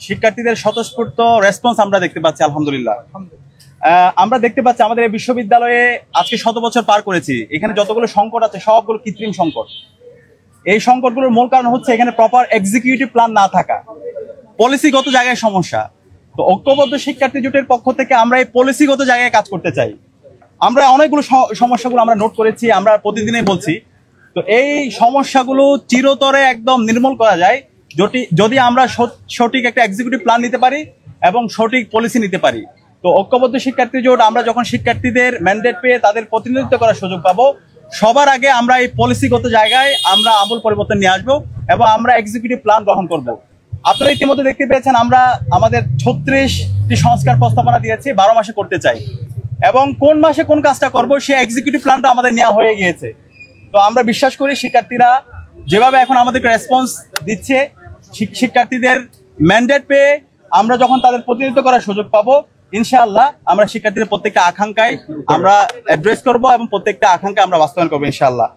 শিক্ষার্থীদের স্বতঃস্ফূর্ত রেসপন্স আমরা দেখতে পাচ্ছি আলহামদুলিল্লাহ। আমরা দেখতে পাচ্ছি আমাদের এই বিশ্ববিদ্যালয়ে আজকে 100 বছর পার করেছি, এখানে যতগুলো সংকট আছে সবগুলো কৃত্রিম সংকট। এই সংকটগুলোর মূল কারণ হচ্ছে এখানে প্রপার এক্সিকিউটিভ প্ল্যান না থাকা, পলিসিগত জায়গায় সমস্যা। তো ঐক্যবদ্ধ শিক্ষার্থী জোটের পক্ষ থেকে আমরা এই পলিসিগত জায়গায় কাজ করতে চাই। আমরা অনেকগুলো সমস্যাগুলো আমরা নোট করেছি, আমরা প্রতিদিনই বলছি। তো এই সমস্যাগুলো চিরতরে একদম নির্মূল করা যায় যদি আমরা সঠিক একটা এক্সিকিউটিভ প্ল্যান নিতে পারি এবং সঠিক পলিসি নিতে পারি। তো ঐক্যবদ্ধ শিক্ষার্থী জোট আমরা যখন শিক্ষার্থীদের ম্যান্ডেট পেয়ে তাদের প্রতিনিধিত্ব করার সুযোগ পাবো, সবার আগে আমরা এই পলিসিগত জায়গায় আমরা আমূল পরিবর্তন নিয়ে আসবো এবং আমরা এক্সিকিউটিভ প্ল্যান গ্রহণ করব। আপনারা ইতিমধ্যে দেখতে পেয়েছেন আমরা আমাদের 36টি সংস্কার প্রস্তাবনা দিয়েছি, 12 মাসে করতে চাই এবং কোন মাসে কোন কাজটা করব সেই এক্সিকিউটিভ প্ল্যানটা আমাদের নেওয়া হয়ে গিয়েছে। তো আমরা বিশ্বাস করি শিক্ষার্থীরা যেভাবে এখন আমাদেরকে রেসপন্স দিচ্ছে, শিক্ষার্থীদের ম্যান্ডেট পেয়ে আমরা যখন তাদের প্রতিনিধিত্ব করার সুযোগ পাবো, ইনশাআল্লাহ আমরা শিক্ষার্থীদের প্রত্যেকটা আকাঙ্ক্ষায় আমরা অ্যাড্রেস করব এবং প্রত্যেকটা আকাঙ্ক্ষা আমরা বাস্তবায়ন করবো ইনশাআল্লাহ।